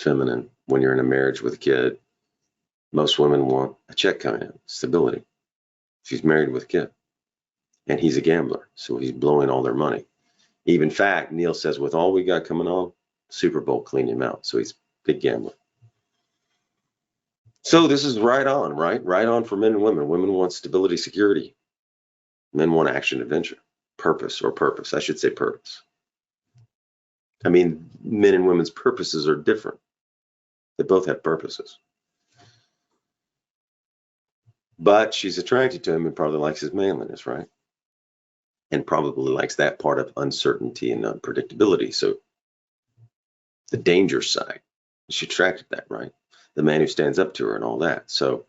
feminine. When you're in a marriage with a kid, most women want a check coming in, stability. She's married with a kid. And he's a gambler, so he's blowing all their money. Even fact, Neil says, with all we got coming on, Super Bowl cleaned him out. So he's a big gambler. So this is right on, right? Right on for men and women. Women want stability, security. Men want action, adventure, purpose. I should say purpose. I mean, men and women's purposes are different. They both have purposes. But she's attracted to him and probably likes his manliness, right? And probably likes that part of uncertainty and unpredictability. So the danger side, she attracted that, right? The man who stands up to her and all that. So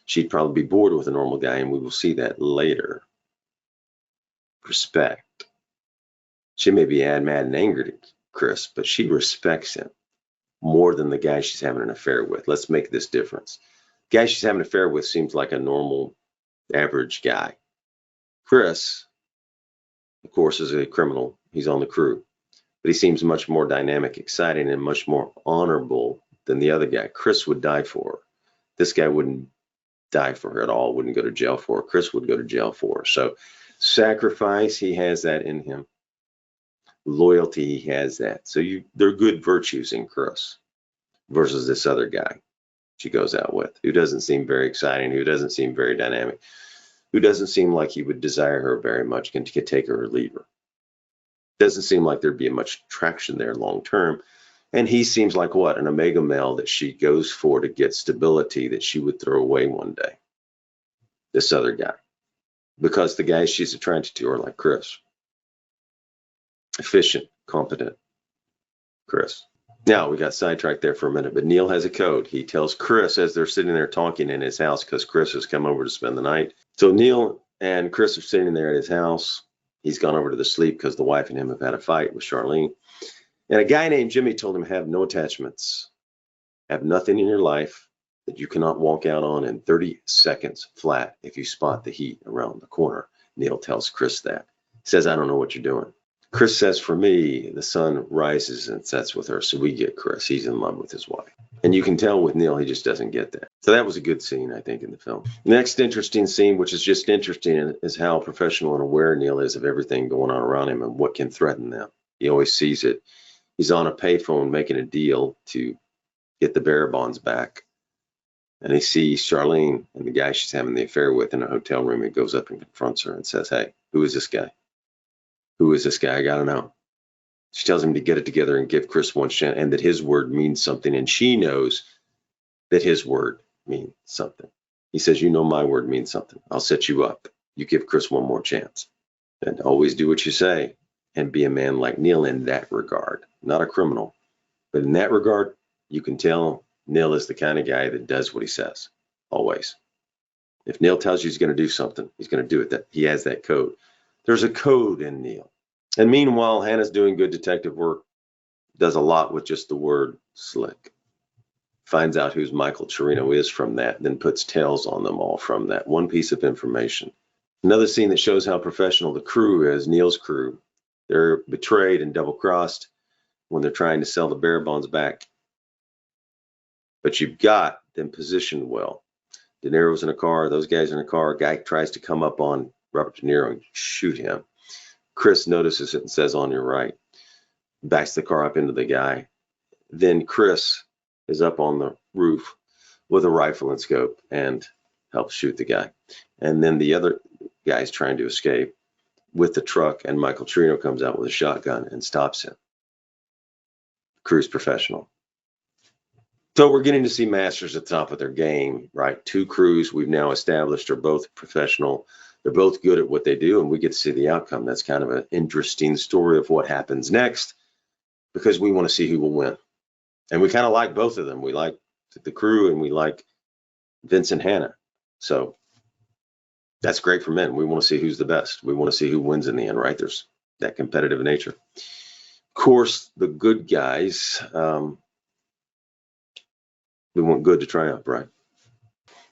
she'd probably be bored with a normal guy, and we will see that later. Respect. She may be mad and angry at Chris, but she respects him more than the guy she's having an affair with. Let's make this difference. The guy she's having an affair with seems like a normal, average guy. Chris, of course, is a criminal. He's on the crew. But he seems much more dynamic, exciting, and much more honorable than the other guy. Chris would die for her. This guy wouldn't die for her at all, wouldn't go to jail for her. Chris would go to jail for her. So sacrifice, he has that in him. Loyalty, he has that. So they're good virtues in Chris versus this other guy she goes out with, who doesn't seem very exciting, who doesn't seem very dynamic, who doesn't seem like he would desire her very much, can take her or leave her. Doesn't seem like there'd be much traction there long term. And he seems like what? An omega male that she goes for to get stability that she would throw away one day. This other guy. Because the guys she's attracted to are like Chris. Efficient, competent Chris. Now, we got sidetracked there for a minute, but Neil has a code. He tells Chris as they're sitting there talking in his house, because Chris has come over to spend the night. So Neil and Chris are sitting there at his house. He's gone over to the sleep because the wife and him have had a fight with Charlene. And a guy named Jimmy told him, have no attachments. Have nothing in your life that you cannot walk out on in 30 seconds flat if you spot the heat around the corner. Neil tells Chris that. He says, I don't know what you're doing. Chris says, for me, the sun rises and sets with her. So we get Chris. He's in love with his wife. And you can tell with Neil, he just doesn't get that. So that was a good scene, I think, in the film. Next interesting scene, which is just interesting, is how professional and aware Neil is of everything going on around him and what can threaten them. He always sees it. He's on a payphone making a deal to get the bearer bonds back. And he sees Charlene and the guy she's having the affair with in a hotel room. He goes up and confronts her and says, hey, who is this guy? Who is this guy? I got to know. She tells him to get it together and give Chris one chance, and that his word means something. And she knows that his word means something. He says, you know, my word means something. I'll set you up. You give Chris one more chance. And always do what you say and be a man like Neil in that regard. Not a criminal. But in that regard, you can tell Neil is the kind of guy that does what he says. Always. If Neil tells you he's going to do something, he's going to do it. That he has that code. There's a code in Neil. And meanwhile, Hannah's doing good detective work, does a lot with just the word slick. Finds out who's Michael Chirino is from that, then puts tails on them all from that one piece of information. Another scene that shows how professional the crew is, Neil's crew. They're betrayed and double-crossed when they're trying to sell the bearer bonds back. But you've got them positioned well. De Niro's in a car, those guys in a car. A guy tries to come up on Robert De Niro and shoot him. Chris notices it and says, on your right. Backs the car up into the guy. Then Chris is up on the roof with a rifle and scope and helps shoot the guy. And then the other guy's trying to escape with the truck, and Michael Chirino comes out with a shotgun and stops him. Crew's professional. So we're getting to see masters at the top of their game, right? Two crews we've now established are both professional. They're both good at what they do, and we get to see the outcome. That's kind of an interesting story of what happens next, because we want to see who will win. And we kind of like both of them. We like the crew, and we like Vincent Hannah. So that's great for men. We want to see who's the best. We want to see who wins in the end, right? There's that competitive nature. Of course, the good guys, we want good to triumph, right?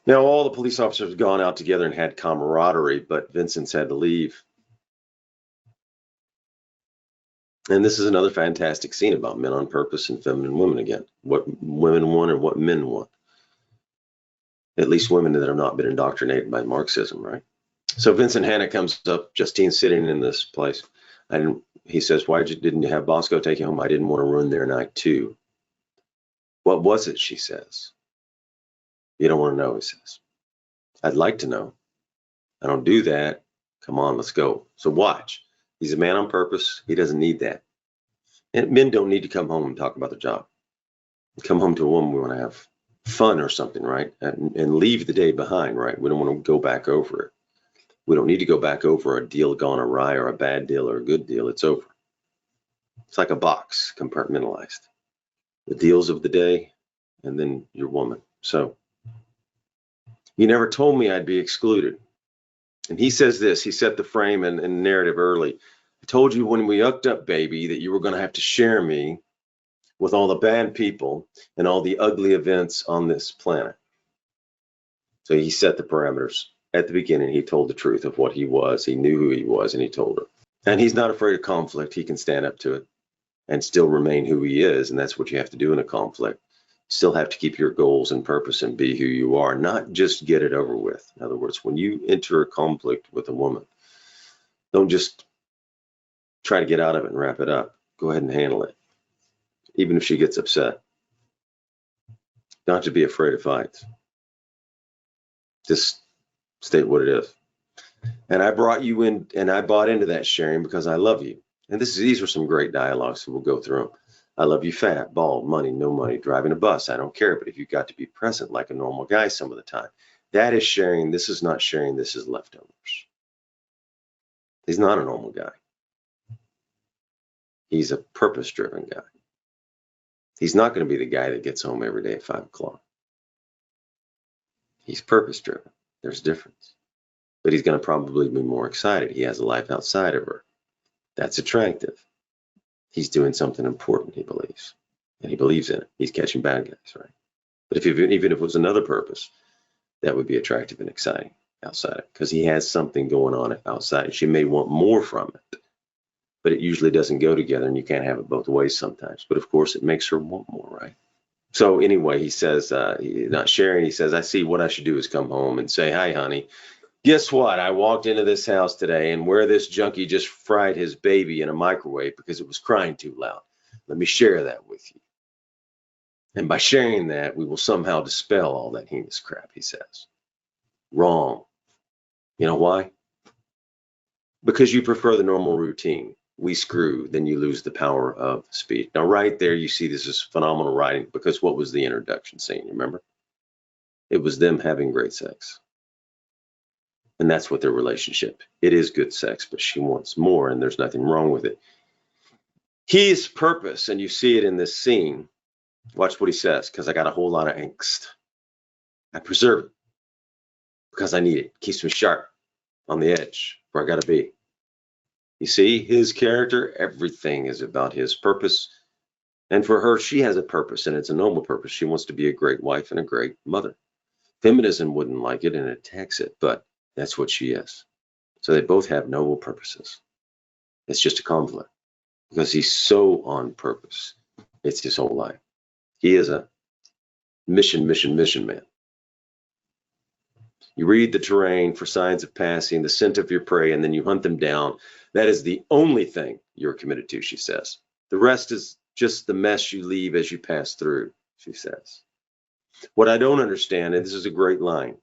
Now, all the police officers have gone out together and had camaraderie, but Vincent's had to leave. And this is another fantastic scene about men on purpose and feminine women again. What women want and what men want. At least women that have not been indoctrinated by Marxism, right? So Vincent Hanna comes up, Justine's sitting in this place. He says, didn't you have Bosco take you home? I didn't want to ruin their night too. What was it, she says. You don't want to know, he says. I'd like to know. I don't do that. Come on, let's go. So watch. He's a man on purpose. He doesn't need that. And men don't need to come home and talk about their job. Come home to a woman, we want to have fun or something, right? And leave the day behind, right? We don't want to go back over it. We don't need to go back over a deal gone awry or a bad deal or a good deal. It's over. It's like a box, compartmentalized. The deals of the day and then your woman. So you never told me I'd be excluded. And he says this, he set the frame and narrative early. I told you when we hooked up, baby, that you were going to have to share me with all the bad people and all the ugly events on this planet. So he set the parameters. At the beginning, he told the truth of what he was. He knew who he was, and he told her. And he's not afraid of conflict. He can stand up to it and still remain who he is. And that's what you have to do in a conflict. Still have to keep your goals and purpose and be who you are, not just get it over with. In other words, when you enter a conflict with a woman, don't just try to get out of it and wrap it up. Go ahead and handle it, even if she gets upset. Don't have to be afraid of fights. Just state what it is. And I brought you in, and I bought into that sharing because I love you. And these are some great dialogues, so we'll go through them. I love you fat, bald, money, no money, driving a bus. I don't care, but if you've got to be present like a normal guy some of the time, that is sharing. This is not sharing. This is leftovers. He's not a normal guy. He's a purpose-driven guy. He's not going to be the guy that gets home every day at 5 o'clock. He's purpose-driven. There's a difference. But he's going to probably be more excited. He has a life outside of her. That's attractive. He's doing something important, he believes. And he believes in it. He's catching bad guys, right? But even if it was another purpose, that would be attractive and exciting outside it, because he has something going on outside. She may want more from it, but it usually doesn't go together, and you can't have it both ways sometimes. But of course, it makes her want more, right? So anyway, he says, not sharing, he says, I see what I should do is come home and say, hi, honey. Guess what? I walked into this house today, and where this junkie just fried his baby in a microwave because it was crying too loud. Let me share that with you. And by sharing that, we will somehow dispel all that heinous crap, he says. Wrong. You know why? Because you prefer the normal routine. We screw, then you lose the power of speech. Now, right there, you see this is phenomenal writing, because what was the introduction scene? Remember? It was them having great sex. And that's what their relationship. It is good sex, but she wants more, and there's nothing wrong with it. His purpose, and you see it in this scene. Watch what he says, because I got a whole lot of angst. I preserve it because I need it. Keeps me sharp on the edge where I got to be. You see, his character, everything is about his purpose. And for her, she has a purpose, and it's a noble purpose. She wants to be a great wife and a great mother. Feminism wouldn't like it and attacks it, but that's what she is. So they both have noble purposes. It's just a conflict because he's so on purpose. It's his whole life. He is a mission man. You read the terrain for signs of passing, the scent of your prey, and then you hunt them down. That is the only thing you're committed to, she says. The rest is just the mess you leave as you pass through, she says. What I don't understand, and this is a great line,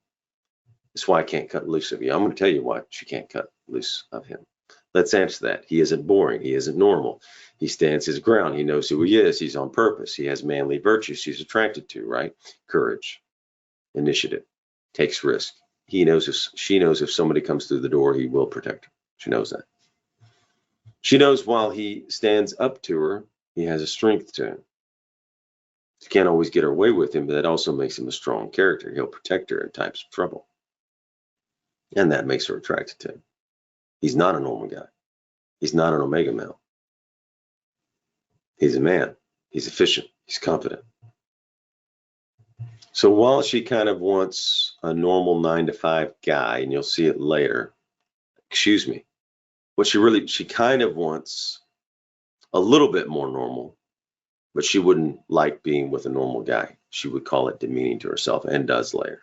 is why I can't cut loose of you. I'm going to tell you why she can't cut loose of him. Let's answer that. He isn't boring. He isn't normal. He stands his ground. He knows who he is. He's on purpose. He has manly virtues she's attracted to, right? Courage, initiative, takes risk. She knows if somebody comes through the door, he will protect her. She knows that. She knows while he stands up to her, he has a strength to him. She can't always get her way with him, but that also makes him a strong character. He'll protect her in times of trouble. And that makes her attracted to him. He's not a normal guy. He's not an omega male. He's a man. He's efficient. He's confident. So while she kind of wants a normal 9-to-5 guy, and you'll see it later, what she kind of wants a little bit more normal, but she wouldn't like being with a normal guy. She would call it demeaning to herself, and does later.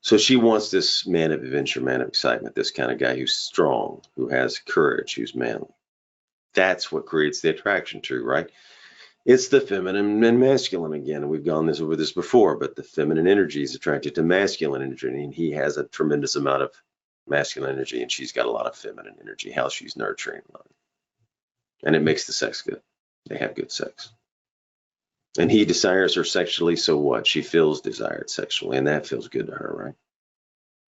So she wants this man of adventure, man of excitement, this kind of guy who's strong, who has courage, who's manly. That's what creates the attraction to, right? It's the feminine and masculine again. And we've gone over this before, but the feminine energy is attracted to masculine energy. And he has a tremendous amount of masculine energy, and she's got a lot of feminine energy, how she's nurturing. And it makes the sex good. They have good sex. And he desires her sexually, so what? She feels desired sexually, and that feels good to her, right?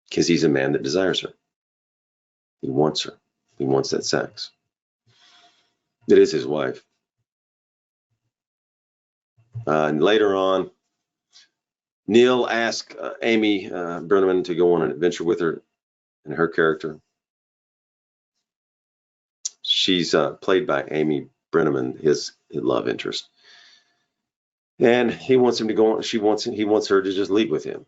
Because he's a man that desires her. He wants her. He wants that sex. It is his wife. And later on, Neil asked Amy Brenneman to go on an adventure with her, and her character. She's played by Amy Brenneman, his love interest. And he wants him to go on. He wants her to just leave with him.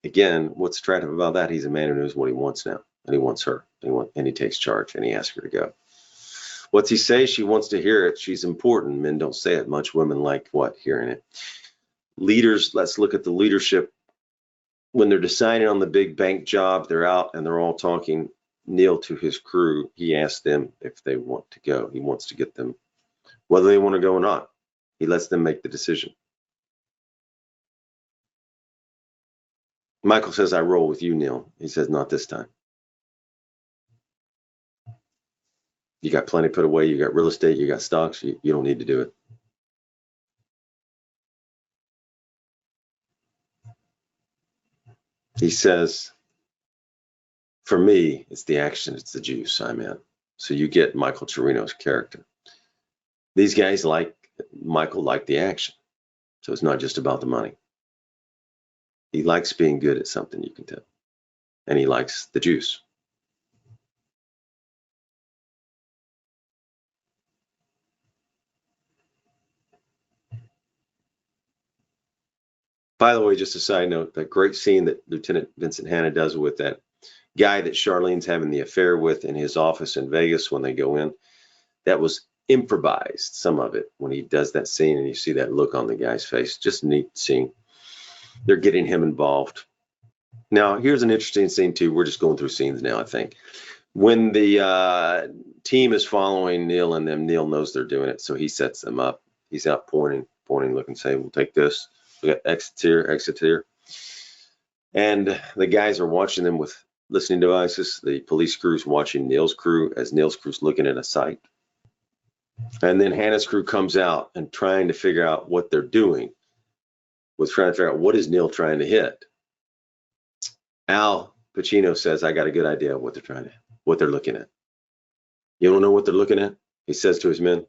Again, what's attractive about that? He's a man who knows what he wants now, and he wants her, and he takes charge, and he asks her to go. What's he say? She wants to hear it. She's important. Men don't say it much. Women like what? Hearing it. Leaders, let's look at the leadership. When they're deciding on the big bank job, they're out and they're all talking. Neil, to his crew, he asks them if they want to go. He wants to get them, whether they want to go or not. He lets them make the decision. Michael says, I roll with you, Neil. He says, not this time. You got plenty put away. You got real estate. You got stocks. You don't need to do it. He says, for me, it's the action. It's the juice. I'm in. So you get Michael Cherino's character. These guys Michael liked the action. So it's not just about the money. He likes being good at something, you can tell. And he likes the juice. By the way, just a side note, that great scene that Lieutenant Vincent Hanna does with that guy that Charlene's having the affair with in his office in Vegas when they go in, that was improvised, some of it, when he does that scene, and you see that look on the guy's face. Just a neat scene. They're getting him involved. Now, here's an interesting scene, too. We're just going through scenes now, I think. When the team is following Neil and them, Neil knows they're doing it, so he sets them up. He's out pointing, looking, saying, we'll take this. We got exit here. And the guys are watching them with listening devices. The police crew's watching Neil's crew as Neil's crew's looking at a site. And then Hannah's crew comes out and trying to figure out what they're doing. Trying to figure out what is Neil trying to hit. Al Pacino says, I got a good idea of what they're looking at. You don't know what they're looking at? He says to his men,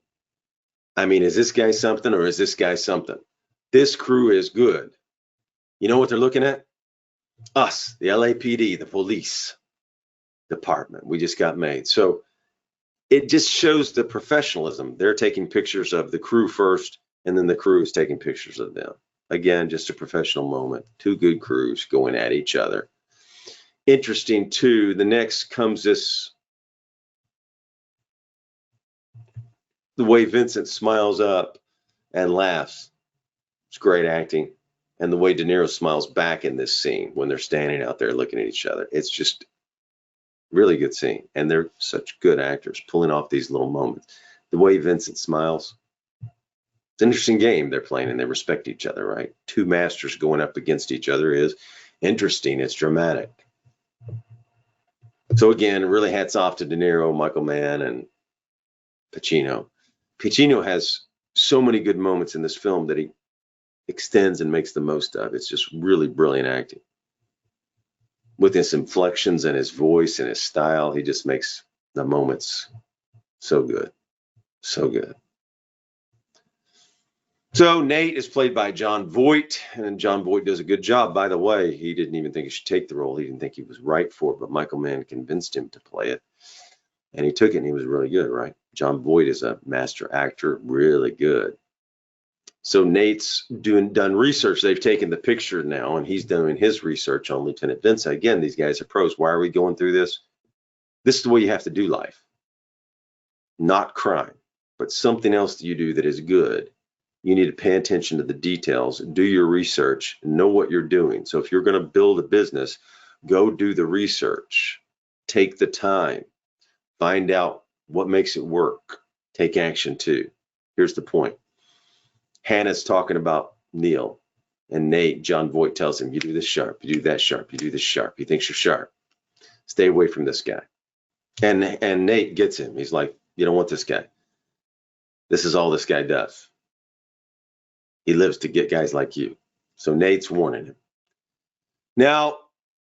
I mean, is this guy something or is this guy something? This crew is good. You know what they're looking at? Us, the LAPD, the police department. We just got made. So it just shows the professionalism. They're taking pictures of the crew first, and then the crew is taking pictures of them. Again, just a professional moment. Two good crews going at each other. Interesting, too, the next comes the way Vincent smiles up and laughs. It's great acting. And the way De Niro smiles back in this scene when they're standing out there looking at each other. It's just really good scene. And they're such good actors pulling off these little moments. The way Vincent smiles. It's an interesting game they're playing, and they respect each other, right? Two masters going up against each other is interesting. It's dramatic. So again, really hats off to De Niro, Michael Mann, and Pacino. Pacino has so many good moments in this film that he extends and makes the most of. It's just really brilliant acting. With his inflections and his voice and his style, he just makes the moments so good. So good. So Nate is played by John Voight, and John Voight does a good job. By the way, he didn't even think he should take the role. He didn't think he was right for it, but Michael Mann convinced him to play it, and he took it, and he was really good, right? John Voight is a master actor, really good. So Nate's done research. They've taken the picture now, and he's doing his research on Lieutenant Vincent. Again, these guys are pros. Why are we going through this? This is the way you have to do life. not crime, but something else that you do that is good, you need to pay attention to the details, do your research, know what you're doing. So if you're going to build a business, go do the research, take the time, find out what makes it work, take action too. Here's the point. Hannah's talking about Neil, and Nate, John Voight tells him, you do this sharp, you do that sharp, you do this sharp. He thinks you're sharp. Stay away from this guy. And Nate gets him. He's like, you don't want this guy. This is all this guy does. He lives to get guys like you. So Nate's warning him. Now,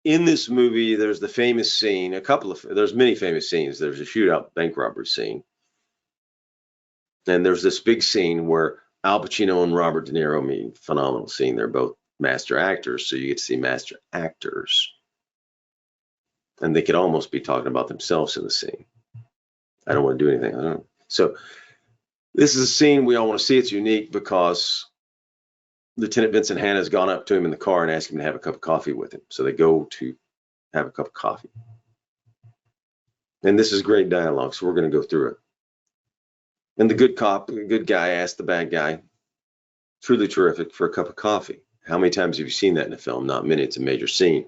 in this movie, there's the famous scene, there's many famous scenes. There's a shootout bank robbery scene. And there's this big scene where Al Pacino and Robert De Niro meet. Phenomenal scene. They're both master actors, so you get to see master actors. And they could almost be talking about themselves in the scene. I don't want to do anything. I don't. So this is a scene we all want to see. It's unique because Lieutenant Vincent Hanna has gone up to him in the car and asked him to have a cup of coffee with him. So they go to have a cup of coffee. And this is great dialogue, so we're going to go through it. And the good cop, the good guy, asked the bad guy, truly terrific, for a cup of coffee. How many times have you seen that in a film? Not many. It's a major scene.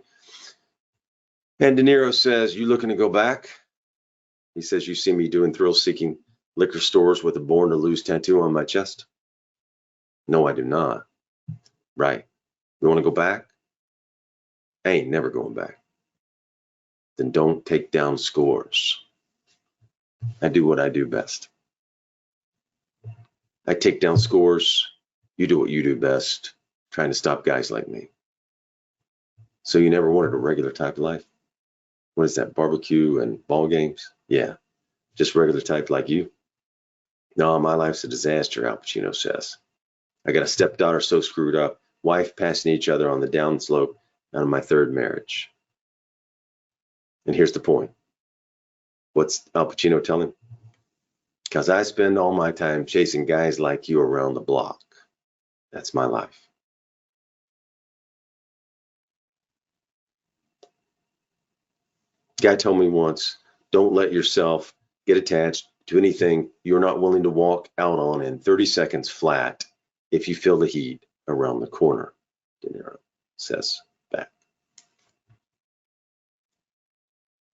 And De Niro says, you looking to go back? He says, you see me doing thrill-seeking liquor stores with a Born to Lose tattoo on my chest? No, I do not. Right. You want to go back? I ain't never going back. Then don't take down scores. I do what I do best. I take down scores. You do what you do best, trying to stop guys like me. So you never wanted a regular type of life? What is that, barbecue and ball games? Yeah, just regular type like you. No, my life's a disaster, Al Pacino says. I got a stepdaughter so screwed up, wife passing each other on the downslope on my third marriage. And here's the point. What's Al Pacino telling him? Because I spend all my time chasing guys like you around the block. That's my life. Guy told me once, don't let yourself get attached to anything you're not willing to walk out on in 30 seconds flat if you feel the heat around the corner, De Niro says back.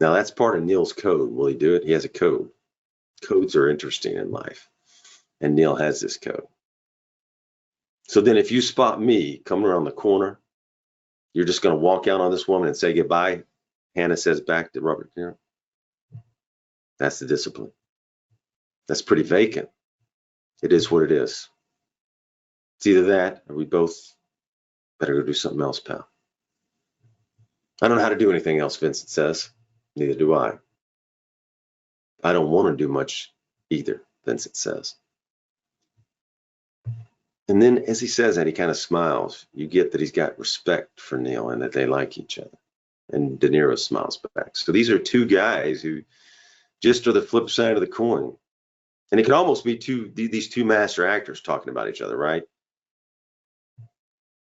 Now that's part of Neil's code. Will he do it? He has a code. Codes are interesting in life, and Neil has this code. So then if you spot me coming around the corner, you're just going to walk out on this woman and say goodbye, Hannah says back to Robert De Niro. That's the discipline. That's pretty vacant. It is what it is. It's either that or we both better go do something else, pal. I don't know how to do anything else, Vincent says. Neither do I. I don't want to do much either, Vincent says. And then as he says that, he kind of smiles. You get that he's got respect for Neil and that they like each other. And De Niro smiles back. So these are two guys who just are the flip side of the coin. And it can almost be these two master actors talking about each other, right?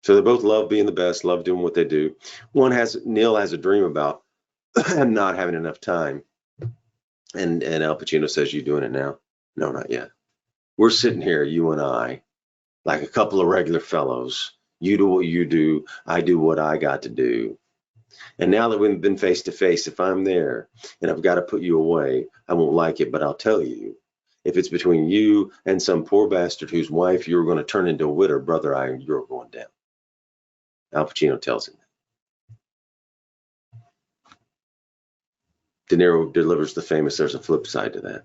So they both love being the best, love doing what they do. Neil has a dream about not having enough time. And Al Pacino says, you doing it now? No, not yet. We're sitting here, you and I, like a couple of regular fellows. You do what you do. I do what I got to do. And now that we've been face to face, if I'm there and I've got to put you away, I won't like it, but I'll tell you, if it's between you and some poor bastard whose wife you're going to turn into a widow, brother, you're going down. Al Pacino tells him that. De Niro delivers the famous, there's a flip side to that.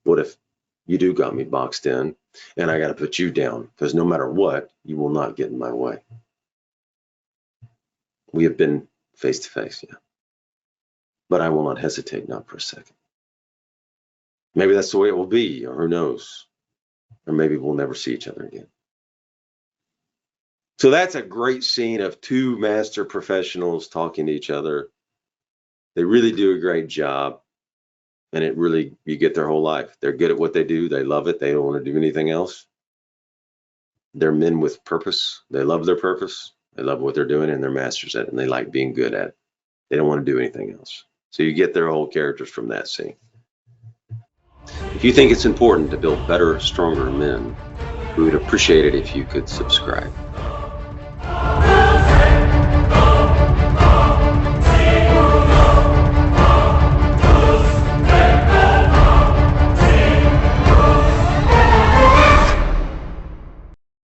What if you do got me boxed in and I got to put you down? Because no matter what, you will not get in my way. We have been face to face, yeah. But I will not hesitate, not for a second. Maybe that's the way it will be, or who knows? Or maybe we'll never see each other again. So that's a great scene of two master professionals talking to each other. They really do a great job. And you get their whole life. They're good at what they do. They love it. They don't want to do anything else. They're men with purpose. They love their purpose. They love what they're doing, and they're masters at it, and they like being good at it. They don't want to do anything else. So you get their whole characters from that scene. If you think it's important to build better, stronger men, we would appreciate it if you could subscribe.